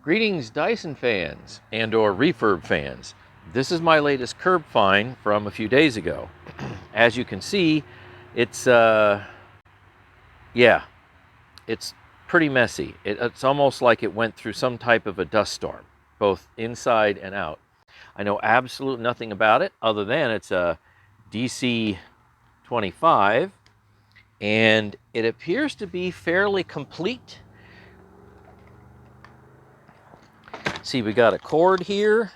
Greetings Dyson fans and or refurb fans. This is my latest curb find from a few days ago. As you can see, it's it's pretty messy. It's almost like it went through some type of a dust storm, both inside and out. I know absolutely nothing about it other than it's a DC25 and it appears to be fairly complete. See, we got a cord here,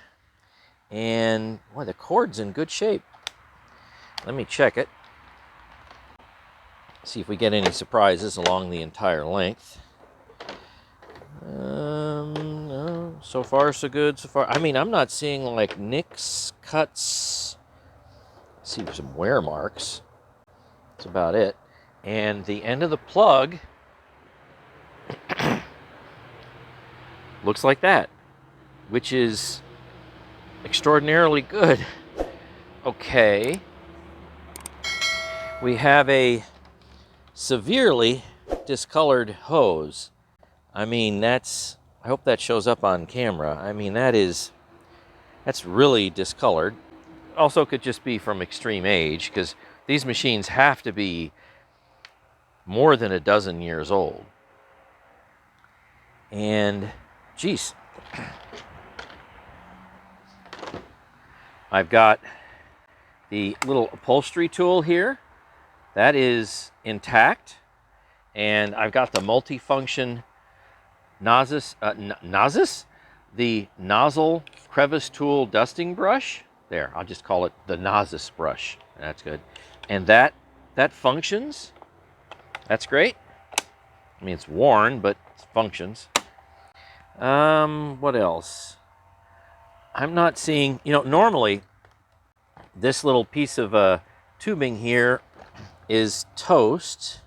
and boy, the cord's in good shape. Let me check it. See if we get any surprises along the entire length. No, so far so good. So far, I mean, I'm not seeing like nicks, cuts. See some wear marks. That's about it. And the end of the plug looks like that, which is extraordinarily good. Okay. We have a severely discolored hose. I mean, I hope that shows up on camera. I mean, that's really discolored. Also could just be from extreme age, because these machines have to be more than a dozen years old. And, geez. I've got the little upholstery tool here. That is intact. And I've got the multifunction the nozzle crevice tool dusting brush. There, I'll just call it the Nozzis brush. That's good. And that functions. That's great. I mean, it's worn, but it functions. What else? I'm not seeing, normally this little piece of tubing here is toast,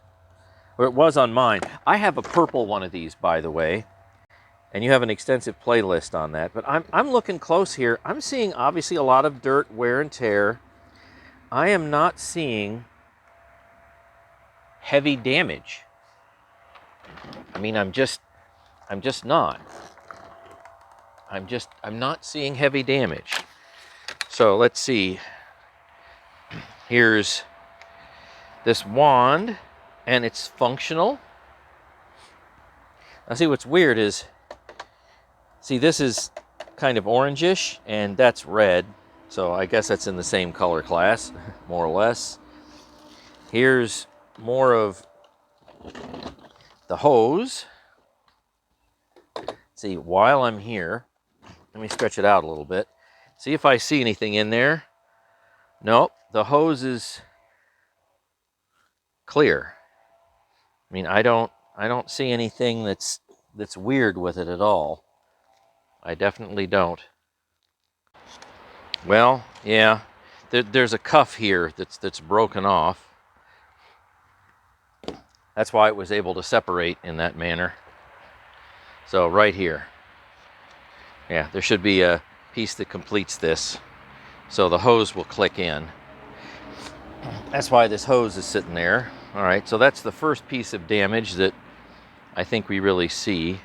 or it was on mine. I have a purple one of these, by the way, and you have an extensive playlist on that, but I'm looking close here. I'm seeing obviously a lot of dirt, wear and tear. I am not seeing heavy damage. I mean, I'm not seeing heavy damage. So let's see. Here's this wand, and it's functional. Now see, what's weird is, see, this is kind of orangish, and that's red. So I guess that's in the same color class, more or less. Here's more of the hose. See, while I'm here, let me stretch it out a little bit. See if I see anything in there. Nope, the hose is clear. I mean, I don't see anything that's weird with it at all. I definitely don't. Well, yeah, there's a cuff here that's broken off. That's why it was able to separate in that manner. So right here. Yeah, there should be a piece that completes this. So the hose will click in. That's why this hose is sitting there. All right, so that's the first piece of damage that I think we really see.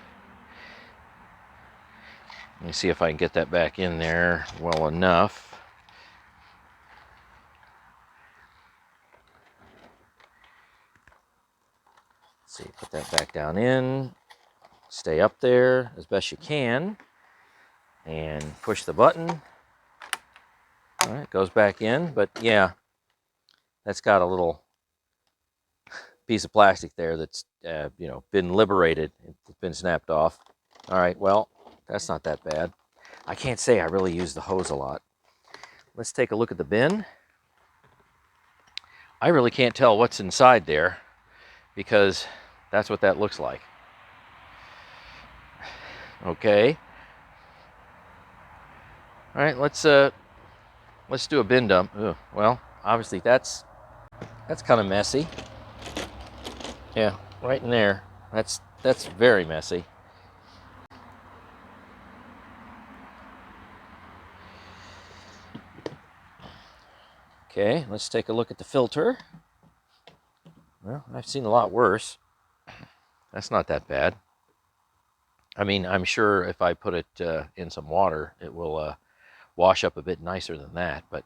Let me see if I can get that back in there well enough. Let's see, put that back down in. Stay up there as best you can. And push the button. All right, it goes back in, but yeah, that's got a little piece of plastic there that's been liberated. It's been snapped off. All right, well, that's not that bad. I can't say I really use the hose a lot. Let's take a look at the bin. I really can't tell what's inside there because that's what that looks like. Okay. All right, let's do a bin dump. Ugh, well, obviously that's kind of messy. Yeah, right in there. That's very messy. Okay, let's take a look at the filter. Well, I've seen a lot worse. That's not that bad. I mean, I'm sure if I put it in some water, it will wash up a bit nicer than that, but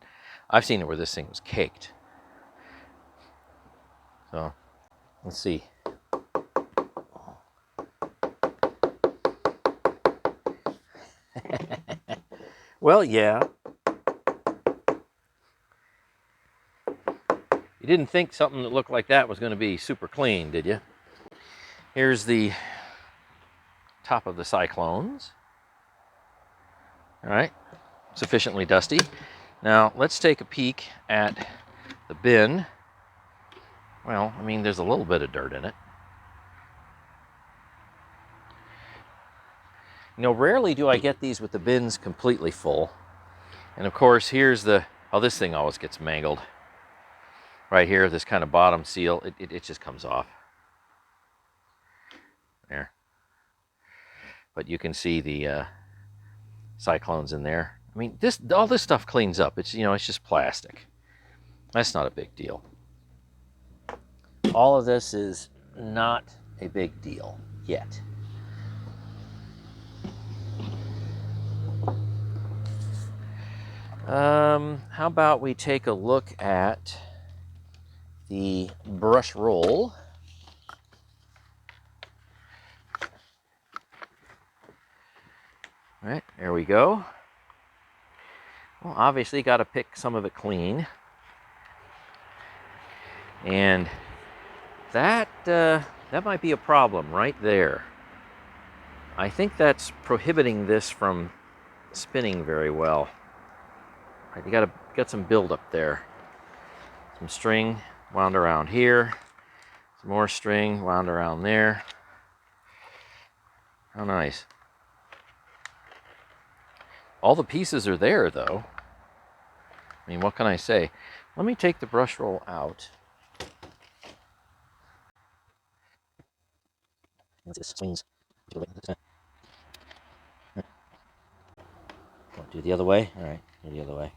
I've seen it where this thing was caked. So, let's see. Well, yeah. You didn't think something that looked like that was going to be super clean, did you? Here's the top of the Cyclones. All right, sufficiently dusty. Now, let's take a peek at the bin. Well, I mean, there's a little bit of dirt in it. You know, rarely do I get these with the bins completely full. And of course, here's the, oh, this thing always gets mangled. Right here, this kind of bottom seal, it just comes off. There. But you can see the Cyclones in there. I mean, all this stuff cleans up. It's, you know, it's just plastic. That's not a big deal. All of this is not a big deal yet. How about we take a look at the brush roll. All right, there we go. Well, obviously got to pick some of it clean. And that might be a problem right there. I think that's prohibiting this from spinning very well. Right, you got some buildup there. Some string wound around here. Some more string wound around there. How nice. All the pieces are there, though. I mean, what can I say? Let me take the brush roll out. This swings. Do the other way? All right, do the other way.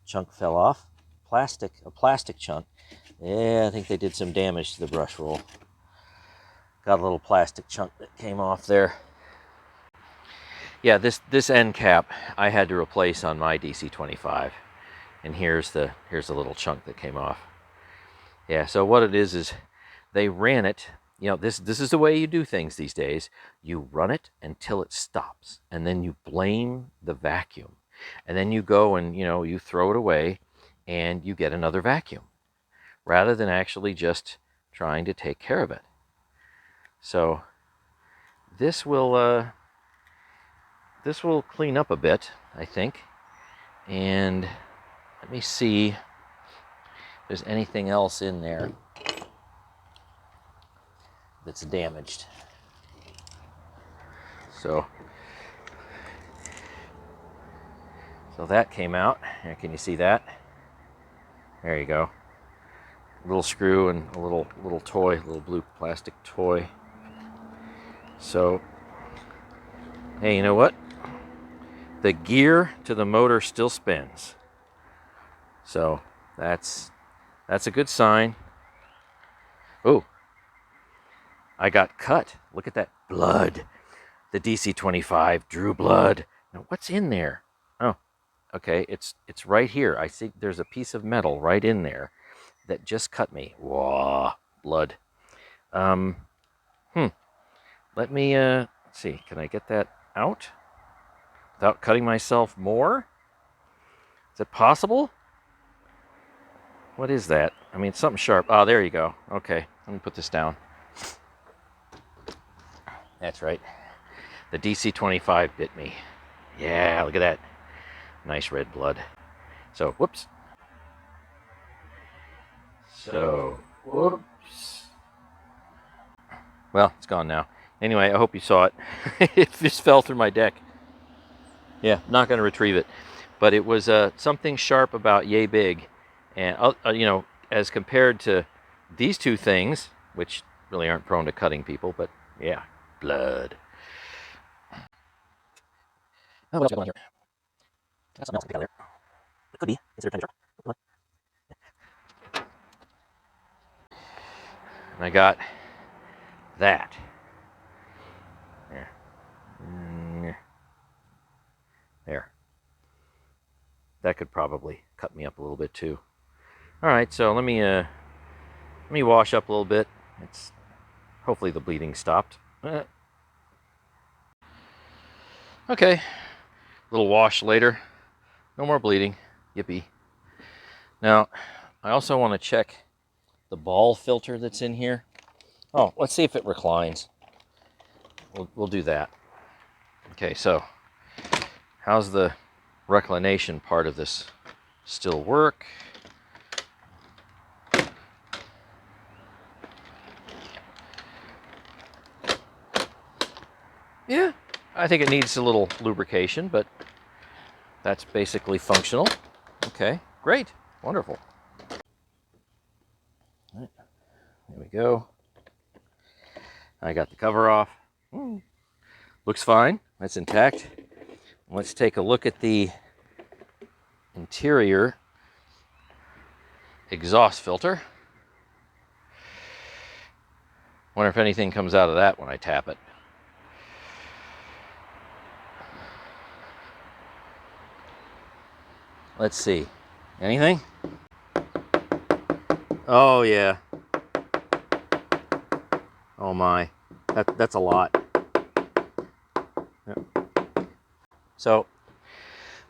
Chunk fell off. A plastic chunk. Yeah, I think they did some damage to the brush roll. Got a little plastic chunk that came off there. Yeah, this end cap I had to replace on my DC25, and here's the little chunk that came off. Yeah, so what it is they ran it. You know, this is the way you do things these days. You run it until it stops, and then you blame the vacuum, and then you go and you throw it away, and you get another vacuum, rather than actually just trying to take care of it. So this will clean up a bit, I think. And let me see if there's anything else in there that's damaged. So that came out. Here, can you see that? There you go. A little screw and a little toy, a little blue plastic toy. So, hey, you know what? The gear to the motor still spins. So that's a good sign. Oh, I got cut. Look at that blood. The DC25 drew blood. Now what's in there? Oh, okay, it's right here. I see there's a piece of metal right in there that just cut me. Whoa, blood. Let me let's see. Can I get that out without cutting myself more? Is it possible? What is that? I mean, something sharp. Oh, there you go. Okay, let me put this down. That's right. The DC25 bit me. Yeah, look at that. Nice red blood. So, whoops. Whoops. Well, it's gone now. Anyway, I hope you saw it. It just fell through my deck. Yeah, not going to retrieve it. But it was something sharp about yay big. And, as compared to these two things, which really aren't prone to cutting people, but yeah, blood. Oh, what else we got going on here? Got something else to pick out there. It could be. Is there a tiny sharp? And I got that. There. That could probably cut me up a little bit too. All right, so let me wash up a little bit. It's hopefully the bleeding stopped. Okay, little wash later. No more bleeding. Yippee. Now, I also want to check the ball filter that's in here. Oh, let's see if it reclines. We'll do that. Okay, so how's the reclination part of this still work? Yeah, I think it needs a little lubrication, but that's basically functional. Okay, great, wonderful. All right, there we go. I got the cover off. Looks fine, that's intact. Let's take a look at the interior exhaust filter. Wonder if anything comes out of that when I tap it. Let's see. Anything? Oh yeah. Oh my. That's a lot. Yep. So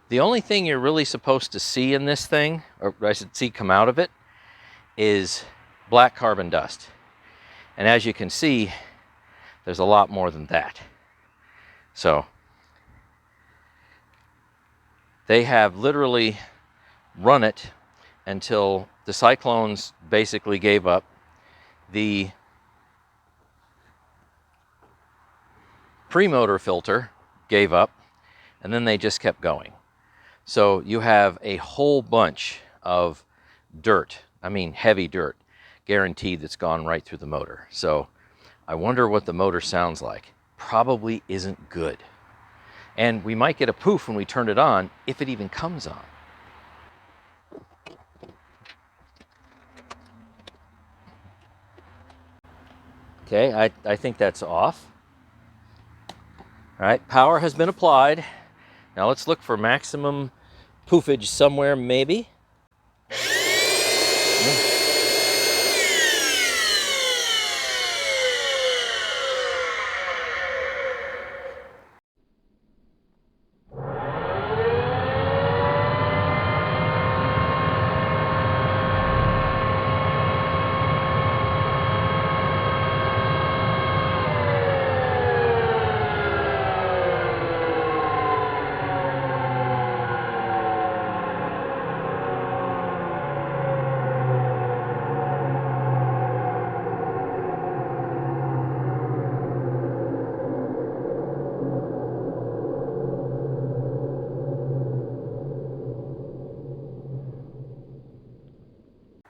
the only thing you're really supposed to see in this thing, or I should see come out of it, is black carbon dust. And as you can see, there's a lot more than that. So they have literally run it until the cyclones basically gave up. The pre-motor filter gave up, and then they just kept going. So you have a whole bunch of dirt, I mean heavy dirt, guaranteed, that's gone right through the motor. So I wonder what the motor sounds like. Probably isn't good. And we might get a poof when we turn it on, if it even comes on. Okay, I think that's off. All right, power has been applied. Now let's look for maximum poofage somewhere, maybe.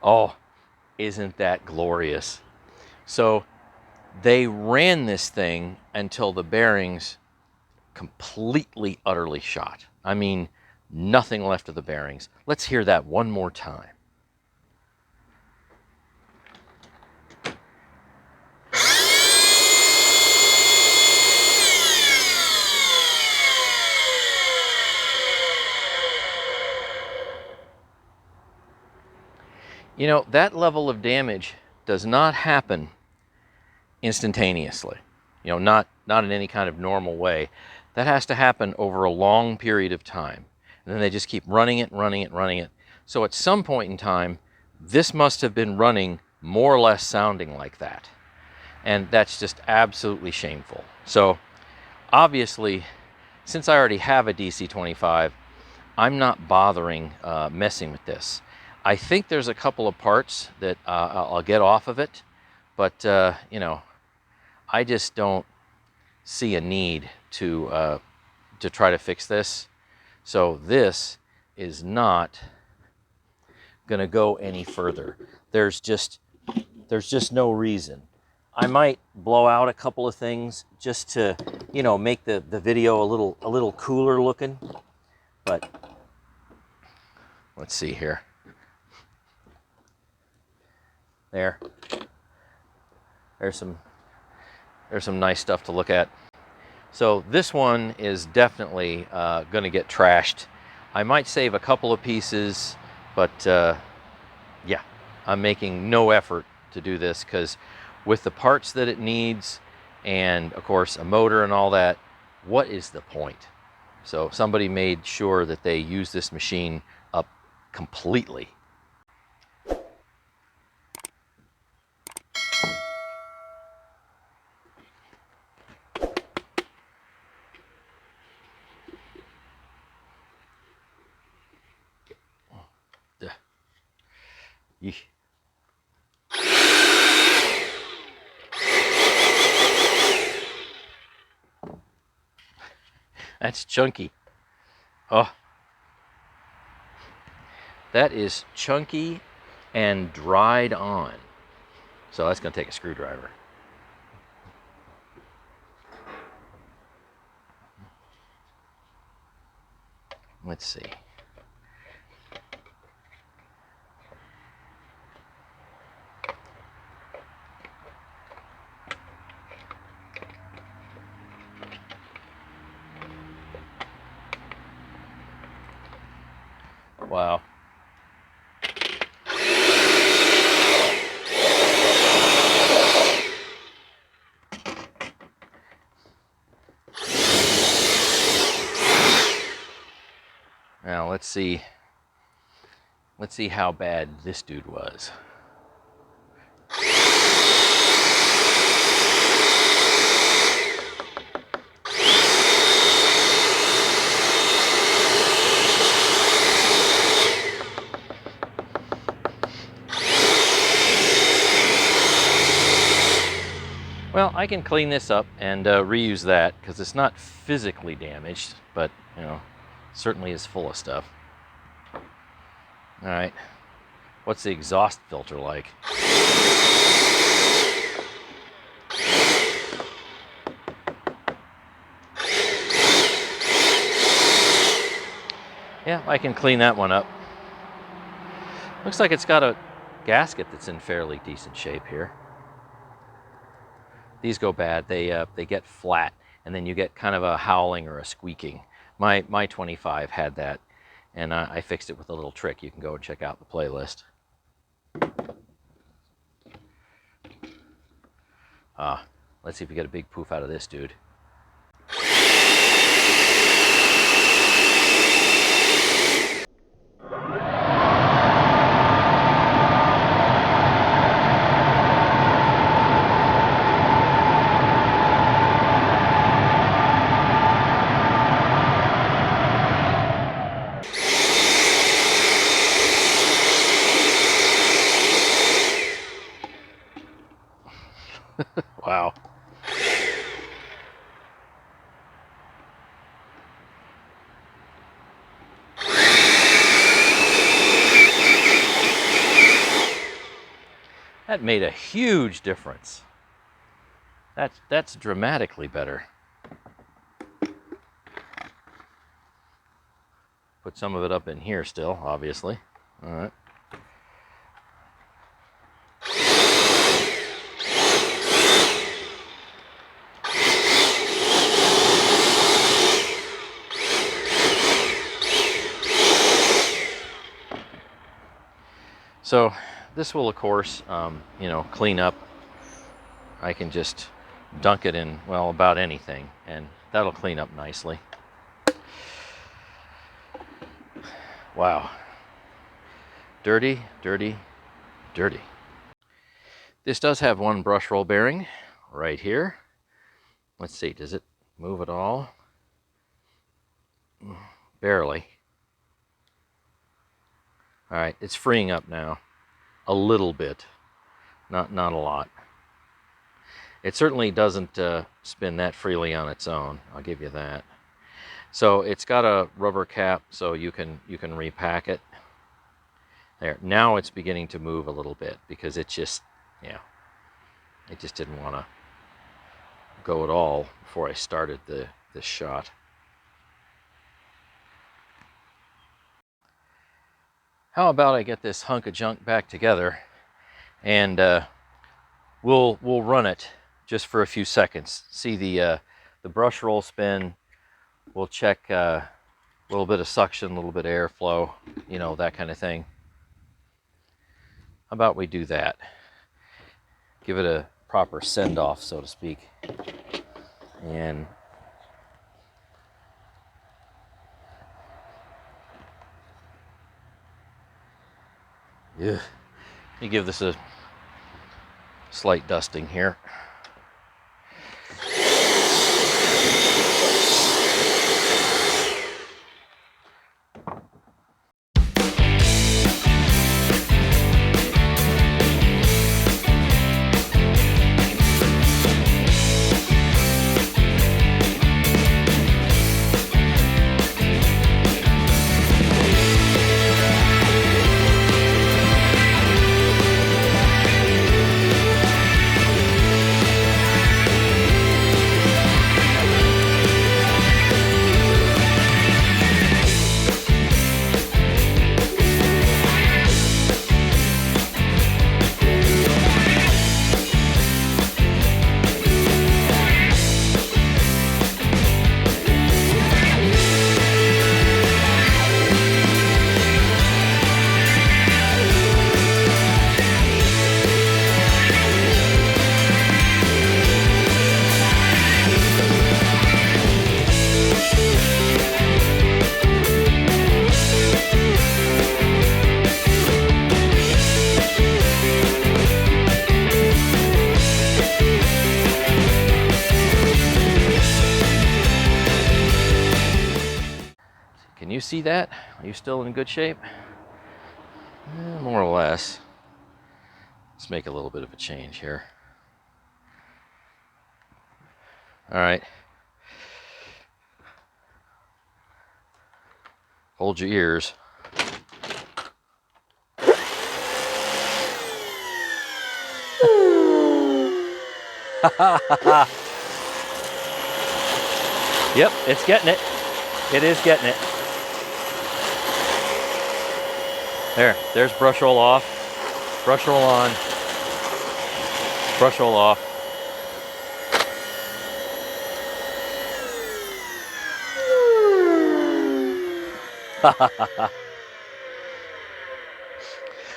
Oh, isn't that glorious? So they ran this thing until the bearings completely, utterly shot. I mean, nothing left of the bearings. Let's hear that one more time. You know, that level of damage does not happen instantaneously. You know, not in any kind of normal way. That has to happen over a long period of time. And then they just keep running it, running it, running it. So at some point in time, this must have been running more or less sounding like that. And that's just absolutely shameful. So obviously, since I already have a DC25, I'm not bothering messing with this. I think there's a couple of parts that I'll get off of it, but you know, I just don't see a need to try to fix this. So this is not going to go any further. There's just no reason. I might blow out a couple of things just to, you know, make the video a little cooler looking. But let's see here. There's some there's some nice stuff to look at. So this one is definitely going to get trashed. I might save a couple of pieces, but yeah, I'm making no effort to do this because with the parts that it needs and of course a motor and all that, what is the point? So somebody made sure that they use this machine up completely. Yeesh. That's chunky. Oh, that is chunky and dried on. So that's going to take a screwdriver. Let's see. Wow. Now let's see how bad this dude was. Well, I can clean this up and reuse that because it's not physically damaged, but you know, certainly is full of stuff. All right, what's the exhaust filter like? Yeah, I can clean that one up. Looks like it's got a gasket that's in fairly decent shape here. These go bad. They get flat, and then you get kind of a howling or a squeaking. My 25 had that, and I fixed it with a little trick. You can go and check out the playlist. Let's see if we get a big poof out of this dude. Wow. That made a huge difference. That's dramatically better. Put some of it up in here still, obviously. All right. So this will, of course, you know, clean up. I can just dunk it in, well, about anything, and that'll clean up nicely. Wow. Dirty, dirty, dirty. This does have one brush roll bearing right here. Let's see, does it move at all? Barely. All right, it's freeing up now. A little bit, not a lot. It certainly doesn't spin that freely on its own, I'll give you that. So it's got a rubber cap so you can repack it. There, now it's beginning to move a little bit because it just, yeah, it just didn't want to go at all before I started this shot. How about I get this hunk of junk back together and we'll run it just for a few seconds. See the brush roll spin. We'll check a little bit of suction, a little bit of airflow, you know, that kind of thing. How about we do that? Give it a proper send-off, so to speak. And yeah, let me give this a slight dusting here. Can you see that? Are you still in good shape? More or less. Let's make a little bit of a change here. All right. Hold your ears. Yep, it's getting it. It is getting it. There's brush roll off, brush roll on, brush roll off.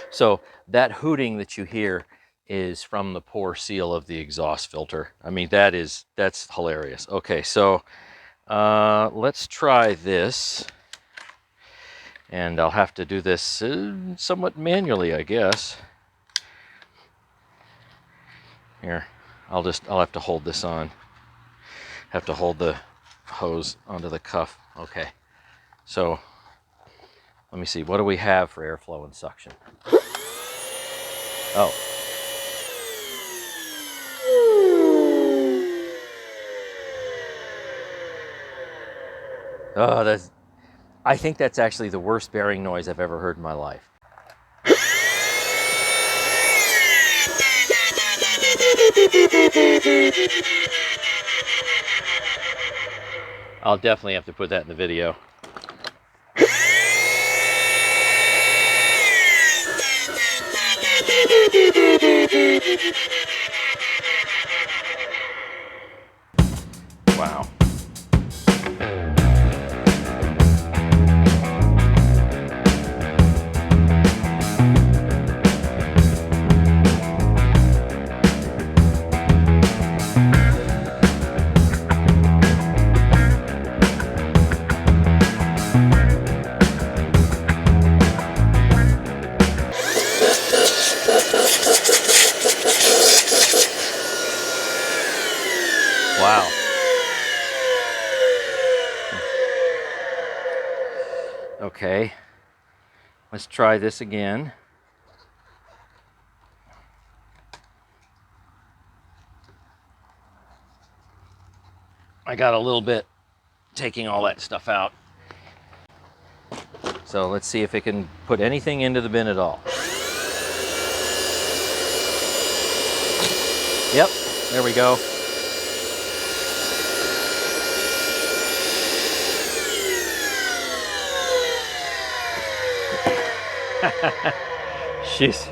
So that hooting that you hear is from the pore seal of the exhaust filter. I mean, that's hilarious. Okay, so let's try this. And I'll have to do this somewhat manually, I guess. Here, I'll have to hold this on. Have to hold the hose onto the cuff. Okay, so let me see. What do we have for airflow and suction? Oh. Oh, I think that's actually the worst bearing noise I've ever heard in my life. I'll definitely have to put that in the video. Wow. Wow. Okay, let's try this again. I got a little bit taking all that stuff out. So let's see if it can put anything into the bin at all. Yep, there we go. Jeez.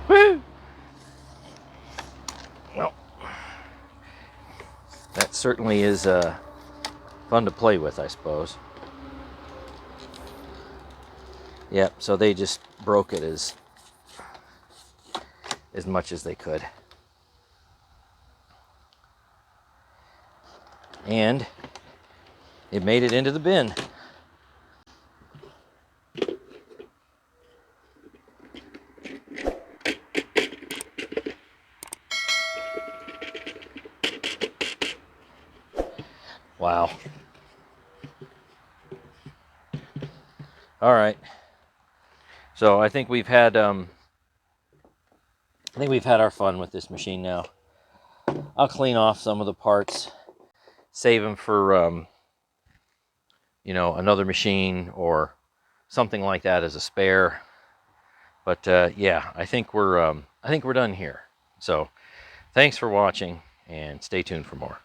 Woo! that certainly is fun to play with, I suppose. Yep, so they just broke it as much as they could. And it made it into the bin. Wow. All right. So I think we've had our fun with this machine now. I'll clean off some of the parts, save them for you know, another machine or something like that as a spare. But yeah, I think we're done here. So thanks for watching, and stay tuned for more.